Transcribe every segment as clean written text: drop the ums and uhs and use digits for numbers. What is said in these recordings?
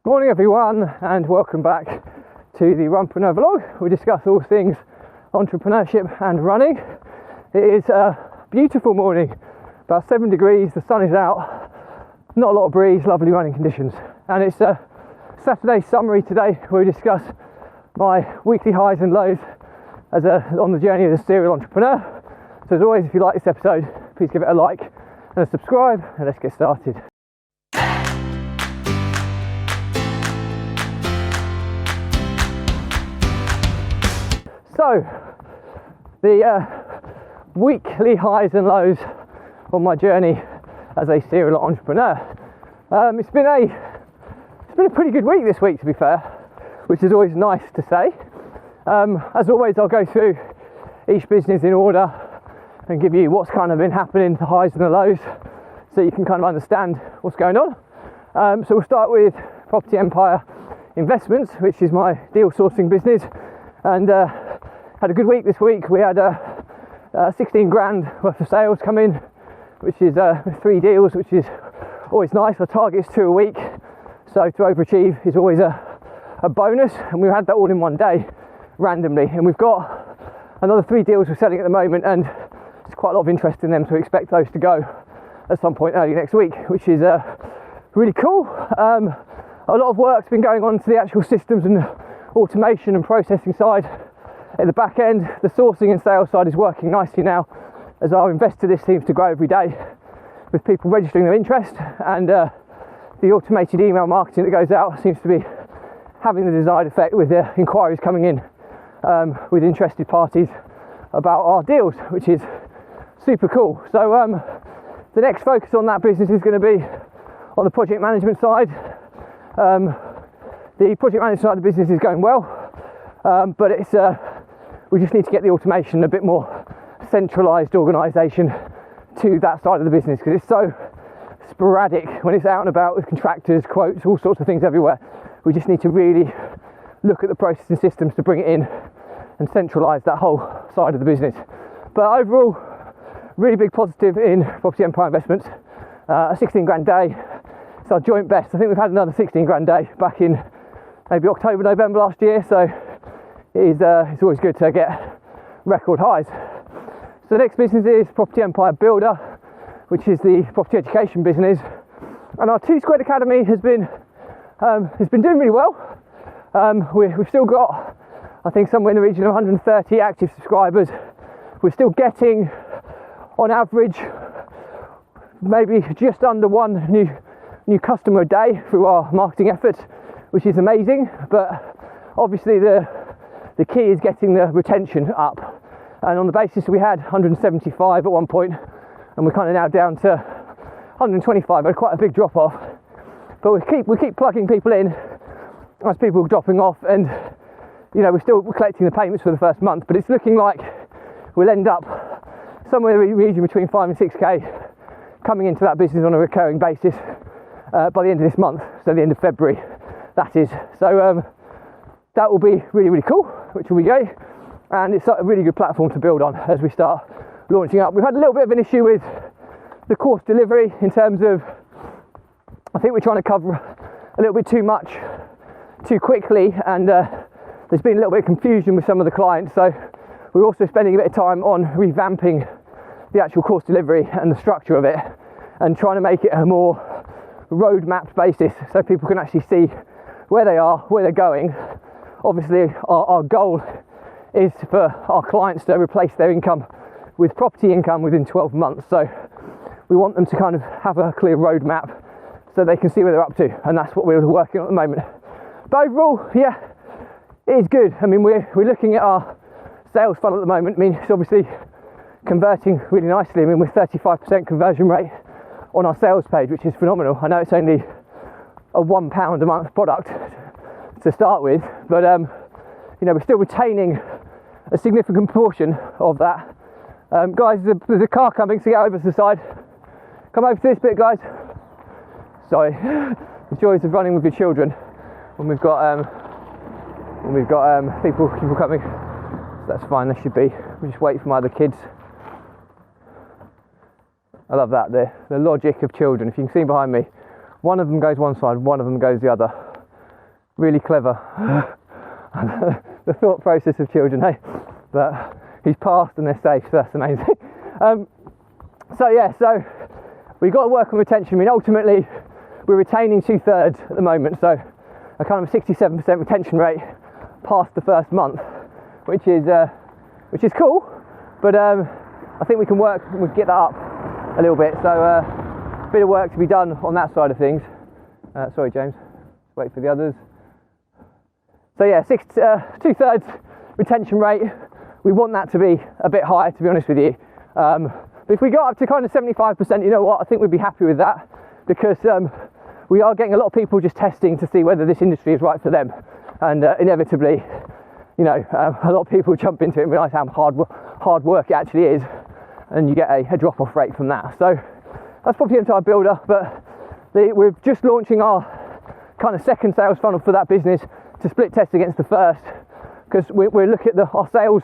Morning everyone, and welcome back to the Runpreneur vlog. We discuss all things entrepreneurship and running. It is a beautiful morning, about 7 degrees, the sun is out, not a lot of breeze, lovely running conditions. And it's a Saturday summary today where we discuss my weekly highs and lows on the journey of the serial entrepreneur. So as always, if you like this episode, please give it a like and a subscribe, and let's get started. So, the weekly highs and lows on my journey as a serial entrepreneur. It's been a pretty good week this week, to be fair, which is always nice to say. As always, I'll go through each business in order and give you what's kind of been happening, the highs and the lows, so you can kind of understand what's going on. So we'll start with Property Empire Investments, which is my deal sourcing business, and had a good week this week. We had 16 grand worth of sales come in, which is 3 deals, which is always nice. Our target is 2 a week, so to overachieve is always a bonus, and we had that all in one day randomly, and we've got another 3 deals we're selling at the moment, and there's quite a lot of interest in them, so we expect those to go at some point early next week, which is really cool. A lot of work's been going on to the actual systems and automation and processing side. At the back end, the sourcing and sales side is working nicely now, as our investor list seems to grow every day with people registering their interest, and the automated email marketing that goes out seems to be having the desired effect, with the inquiries coming in with interested parties about our deals, which is super cool. So the next focus on that business is going to be on the project management side. The project management side of the business is going well, but it's we just need to get the automation, a bit more centralised organisation to that side of the business, because it's so sporadic when it's out and about with contractors, quotes, all sorts of things everywhere. We just need to really look at the processing systems to bring it in and centralise that whole side of the business. But overall, really big positive in Property Empire Investments. A 16 grand day, it's our joint best. I think we've had another 16 grand day back in maybe October, November last year, so it's always good to get record highs. So the next business is Property Empire Builder, which is the property education business, and our 2 Squared Academy has been doing really well. We've still got, I think, somewhere in the region of 130 active subscribers. We're still getting, on average, maybe just under 1 new customer a day through our marketing efforts, which is amazing. But obviously the key is getting the retention up, and on the basis we had 175 at one point, and we're kind of now down to 125. Had quite a big drop off, but we keep plugging people in as people are dropping off, and you know, we're collecting the payments for the first month, but it's looking like we'll end up somewhere in the region between 5 and 6k coming into that business on a recurring basis by the end of this month, so the end of February that is. So that will be really, really cool, which will be great, and it's a really good platform to build on as we start launching up. We've had a little bit of an issue with the course delivery in terms of, I think we're trying to cover a little bit too much too quickly, and there's been a little bit of confusion with some of the clients, so we're also spending a bit of time on revamping the actual course delivery and the structure of it, and trying to make it a more road-mapped basis so people can actually see where they are, where they're going. Obviously our goal is for our clients to replace their income with property income within 12 months, so we want them to kind of have a clear roadmap so they can see where they're up to, and that's what we're working on at the moment. But overall, yeah, it is good. I mean, we're looking at our sales funnel at the moment. I mean, it's obviously converting really nicely. I mean, we're 35% conversion rate on our sales page, which is phenomenal. I know it's only a £1 a month product to start with, but you know, we're still retaining a significant portion of that. Guys, there's a car coming, so get over to the side. Come over to this bit, guys. Sorry, the joys of running with your children when we've got people coming. So that's fine. There should be. We just wait for my other kids. I love that, the logic of children. If you can see behind me, one of them goes one side, one of them goes the other. really clever. The thought process of children, hey, but he's passed and they're safe, so that's amazing. So we've got to work on retention. I mean, ultimately we're retaining 2/3 at the moment, so a kind of 67% retention rate past the first month, which is cool, but I think we can get that up a little bit, so a bit of work to be done on that side of things. Sorry James, wait for the others. So yeah, 2/3 retention rate. We want that to be a bit higher, to be honest with you. But if we got up to kind of 75%, you know what, I think we'd be happy with that, because we are getting a lot of people just testing to see whether this industry is right for them. And inevitably, you know, a lot of people jump into it and realise how hard work it actually is, and you get a drop-off rate from that. So that's probably the entire builder, but we're just launching our kind of second sales funnel for that business to split test against the first, because we're looking at our sales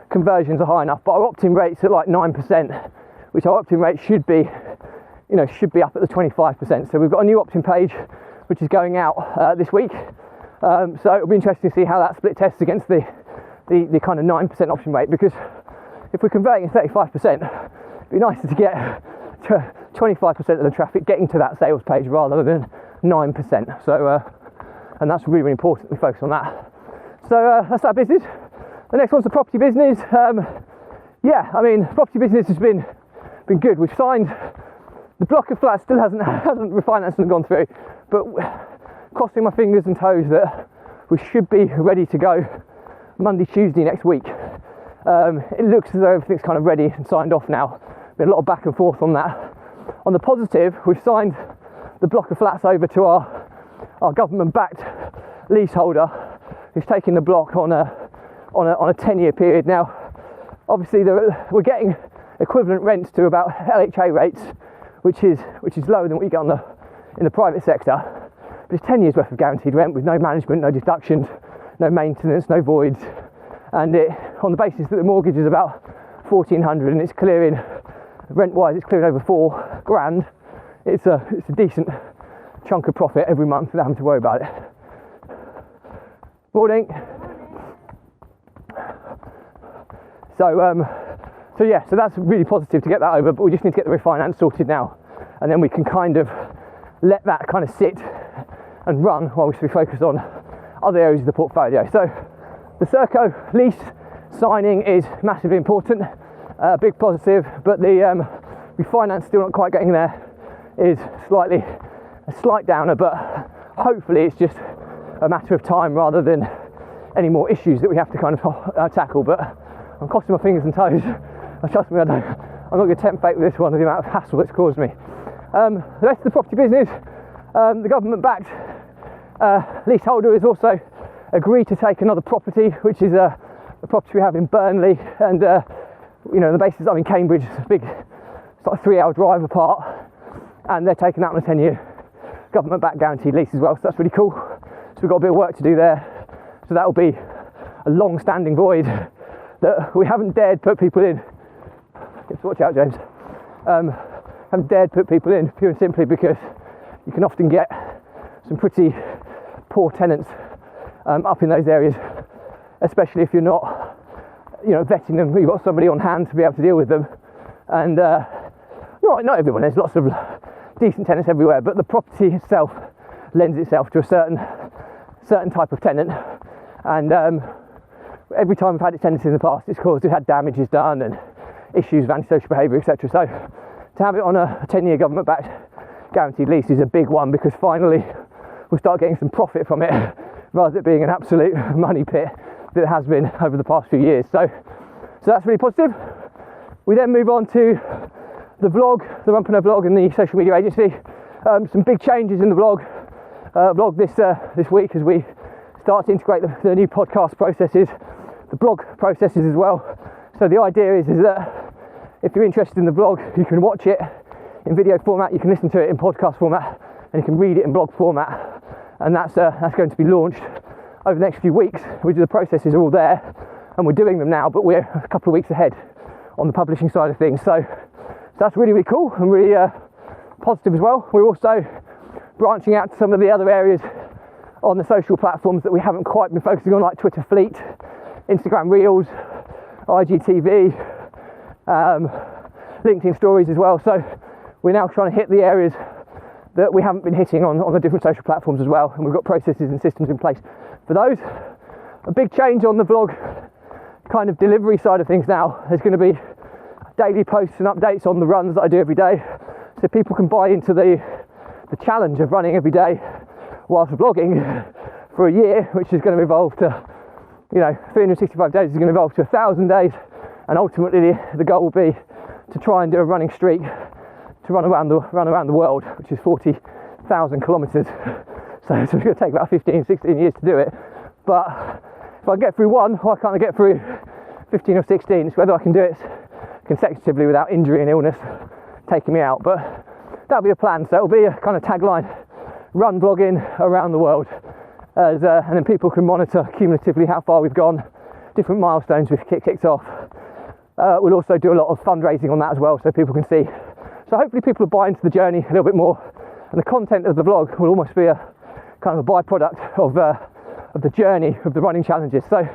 conversions are high enough, but our opt-in rate's at like 9%, which our opt-in rate should be up at the 25%. So we've got a new opt-in page which is going out this week. So it'll be interesting to see how that split tests against the kind of 9% option rate, because if we're converting at 35%, it'd be nicer to get to 25% of the traffic getting to that sales page rather than 9%. So and that's really, really important. We focus on that. So that's our business. The next one's the property business. Yeah, I mean, property business has been good. We've signed the block of flats, still hasn't refinanced and gone through, but crossing my fingers and toes that we should be ready to go Monday, Tuesday next week. It looks as though everything's kind of ready and signed off now. Been a lot of back and forth on that. On the positive, we've signed the block of flats over to our government-backed leaseholder, who's taking the block on a 10-year period. Now, obviously, we're getting equivalent rents to about LHA rates, which is lower than what you get in the private sector. But it's 10 years worth of guaranteed rent with no management, no deductions, no maintenance, no voids, and on the basis that the mortgage is about 1,400 and it's clearing, rent-wise, it's clearing over £4,000. It's a decent chunk of profit every month without having to worry about it. Morning. So that's really positive to get that over, but we just need to get the refinance sorted now, and then we can kind of let that kind of sit and run while we focus on other areas of the portfolio. So the Serco lease signing is massively important, big positive, but the refinance still not quite getting there is a slight downer, but hopefully it's just a matter of time rather than any more issues that we have to kind of tackle. But I'm crossing my fingers and toes. Trust me, I'm not going to tempt fate with this one, with the amount of hassle it's caused me. The rest of the property business, the government-backed leaseholder has also agreed to take another property, which is a property we have in Burnley, and the basis I'm in Cambridge. It's like a 3-hour drive apart, and they're taking that on a 10-year government-backed guaranteed lease as well. So that's really cool. So we've got a bit of work to do there. So that will be a long-standing void that we haven't dared put people in. Watch out, James. Haven't dared put people in pure and simply because you can often get some pretty poor tenants up in those areas, especially if you're not, vetting them. You've got somebody on hand to be able to deal with them, and not everyone. There's lots of decent tenants everywhere, but the property itself lends itself to a certain type of tenant, and every time we've had it tenanted in the past, it's caused, we've had damages done and issues of antisocial behaviour, etc. So to have it on a 10-year government-backed guaranteed lease is a big one, because finally we'll start getting some profit from it rather than it being an absolute money pit that it has been over the past few years. So that's really positive. We then move on to the vlog, the Runpreneur vlog and the social media agency. Some big changes in the vlog this week as we start to integrate the new podcast processes, the blog processes as well. So the idea is that if you're interested in the vlog, you can watch it in video format, you can listen to it in podcast format, and you can read it in blog format. And that's going to be launched over the next few weeks. The processes are all there, and we're doing them now, but we're a couple of weeks ahead on the publishing side of things. So that's really, really cool and really positive as well. We're also branching out to some of the other areas on the social platforms that we haven't quite been focusing on, like Twitter Fleet, Instagram Reels, IGTV, LinkedIn Stories as well. So we're now trying to hit the areas that we haven't been hitting on the different social platforms as well, and we've got processes and systems in place for those. A big change on the vlog kind of delivery side of things now. There's going to be daily posts and updates on the runs that I do every day, so people can buy into the challenge of running every day whilst vlogging for a year, which is going to evolve to, 365 days is going to evolve to 1,000 days, and ultimately the goal will be to try and do a running streak to run around the world, which is 40,000 kilometres. So it's going to take about 15, 16 years to do it. But if I get through one, why can't I get through 15 or 16? It's whether I can do it consecutively without injury and illness taking me out. But that'll be the plan. So it'll be a kind of tagline: run vlogging around the world, and then people can monitor cumulatively how far we've gone, different milestones we've kicked off. We'll also do a lot of fundraising on that as well, so people can see. So hopefully people will buy into the journey a little bit more, and the content of the vlog will almost be a kind of a byproduct of the journey of the running challenges. So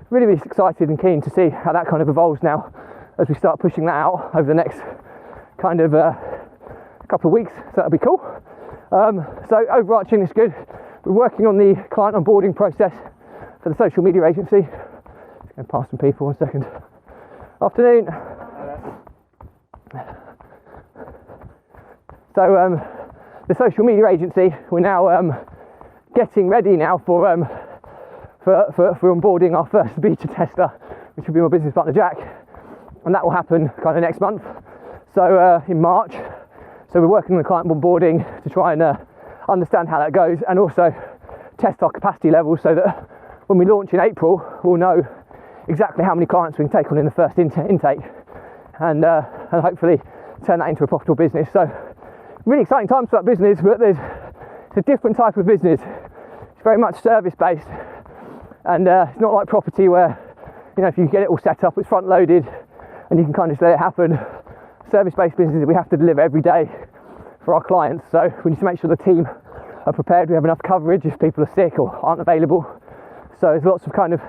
really, really excited and keen to see how that kind of evolves now as we start pushing that out over the next kind of couple of weeks. So that'll be cool. So overarching is good. We're working on the client onboarding process for the social media agency. Just going past some people, 1 second. Afternoon. So the social media agency, we're now getting ready now for onboarding our first beta tester, which will be my business partner Jack, and that will happen kind of next month. So in March. So we're working on the client onboarding to try and understand how that goes, and also test our capacity levels so that when we launch in April, we'll know exactly how many clients we can take on in the first intake, and hopefully turn that into a profitable business. So really exciting times for that business, but it's a different type of business. It's very much service based, and it's not like property where, if you get it all set up, it's front loaded and you can kind of just let it happen. Service based businesses, we have to deliver every day for our clients, so we need to make sure the team are prepared, we have enough coverage if people are sick or aren't available. So there's lots of kind of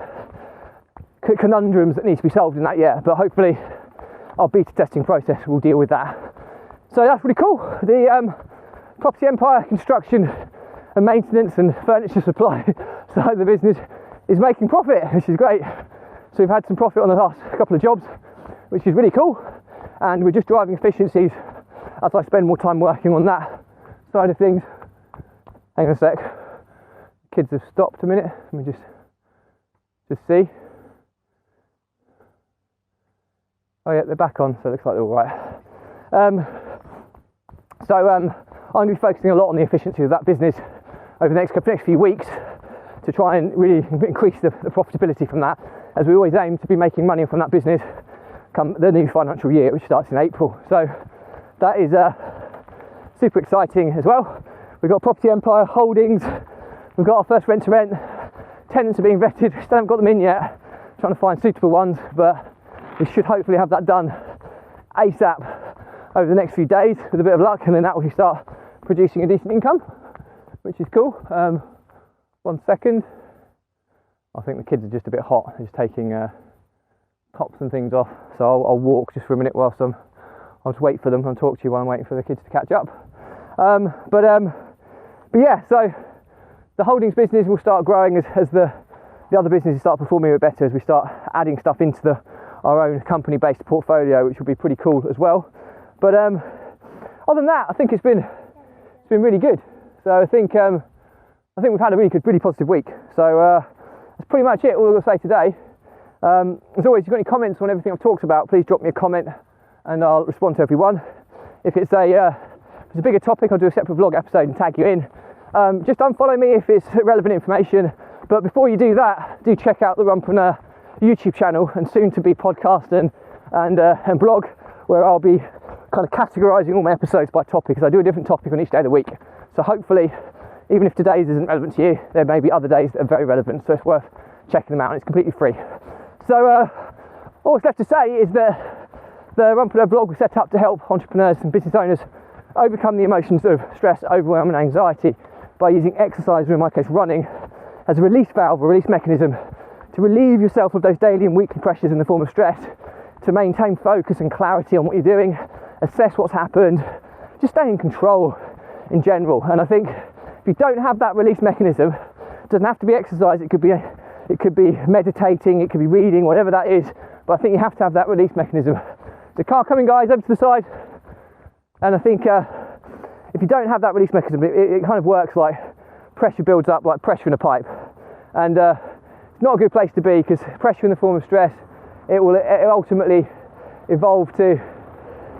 conundrums that need to be solved in that year, but hopefully our beta testing process will deal with that. So that's really cool. The property empire, construction and maintenance and furniture supply side of the business is making profit, which is great. So we've had some profit on the last couple of jobs, which is really cool, and we're just driving efficiencies as I spend more time working on that side of things. Hang on a sec, kids have stopped a minute, let me just see. Oh yeah, they're back on, so it looks like they're all right. So I'm going to be focusing a lot on the efficiency of that business over the next few weeks to try and really increase the profitability from that, as we always aim to be making money from that business come the new financial year, which starts in April. So that is super exciting as well. We've got Property Empire Holdings, we've got our first rent to rent, tenants are being vetted, we still haven't got them in yet, trying to find suitable ones, but we should hopefully have that done ASAP over the next few days with a bit of luck, and then that will start producing a decent income, which is cool. 1 second. I think the kids are just a bit hot, they're just taking tops and things off, so I'll walk just for a minute whilst I'll just wait for them and talk to you while I'm waiting for the kids to catch up. But yeah, so the holdings business will start growing as the other businesses start performing a bit better, as we start adding stuff into our own company-based portfolio, which will be pretty cool as well. But other than that, I think it's been really good. So I think we've had a really positive week. So that's pretty much it. All I'm going to say today. As always, if you've got any comments on everything I've talked about, please drop me a comment, and I'll respond to everyone. If it's a bigger topic, I'll do a separate vlog episode and tag you in. Just unfollow me if it's relevant information. But before you do that, do check out the Runpreneur YouTube channel and soon to be podcast and blog, where I'll be kind of categorising all my episodes by topic, because I do a different topic on each day of the week. So hopefully, even if today's isn't relevant to you, there may be other days that are very relevant, so it's worth checking them out, and it's completely free. So all that's left to say is that the Runpreneur blog was set up to help entrepreneurs and business owners overcome the emotions of stress, overwhelm and anxiety by using exercise, or in my case running, as a release valve or release mechanism to relieve yourself of those daily and weekly pressures in the form of stress, to maintain focus and clarity on what you're doing, assess what's happened, just stay in control in general. And I think if you don't have that release mechanism, it doesn't have to be exercise, it could be meditating, it could be reading, whatever that is, but I think you have to have that release mechanism. The car coming, guys, over to the side. And I think if you don't have that release mechanism, it kind of works like pressure builds up, like pressure in a pipe, and it's not a good place to be, because pressure in the form of stress, it will ultimately evolve to,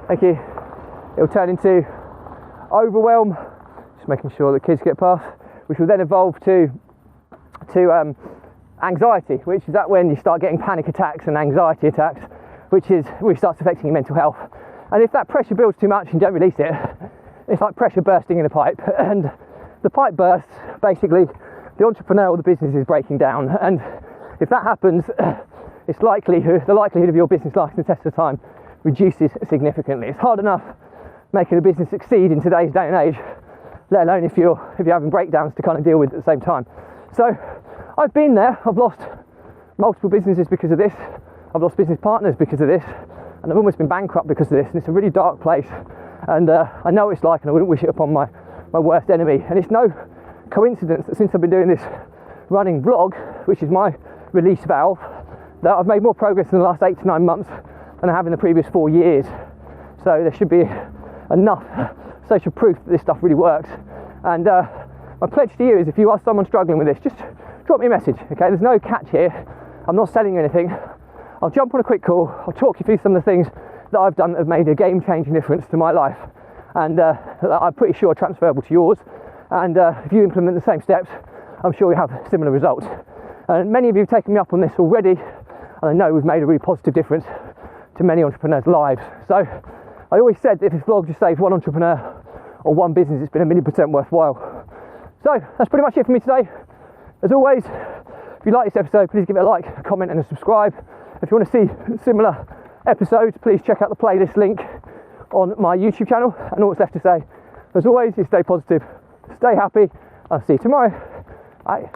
thank you, it will turn into overwhelm, just making sure that kids get past, which will then evolve to anxiety, which is that when you start getting panic attacks and anxiety attacks, which starts affecting your mental health. And if that pressure builds too much and you don't release it, it's like pressure bursting in a pipe, and the pipe bursts, basically the entrepreneur or the business is breaking down. And if that happens, the likelihood of your business lasting the test of time reduces significantly. It's hard enough making a business succeed in today's day and age, let alone if you're having breakdowns to kind of deal with at the same time. So I've been there. I've lost multiple businesses because of this. I've lost business partners because of this, and I've almost been bankrupt because of this. And it's a really dark place, and I know what it's like, and I wouldn't wish it upon my worst enemy. And it's no coincidence that since I've been doing this running vlog, which is my release valve, that I've made more progress in the last 8 to 9 months than I have in the previous 4 years. So there should be enough social proof that this stuff really works. And my pledge to you is, if you are someone struggling with this, just drop me a message, okay? There's no catch here. I'm not selling you anything. I'll jump on a quick call. I'll talk you through some of the things that I've done that have made a game-changing difference to my life, and I'm pretty sure are transferable to yours. And if you implement the same steps, I'm sure you'll have similar results. And many of you have taken me up on this already, and I know we've made a really positive difference to many entrepreneurs' lives. So I always said that if this vlog just saves one entrepreneur or one business, it's been 1,000,000% worthwhile. So that's pretty much it for me today. As always, if you like this episode, please give it a like, a comment and a subscribe. If you want to see similar episodes, please check out the playlist link on my YouTube channel. And all that's left to say, as always, is stay positive, stay happy. I'll see you tomorrow. Bye.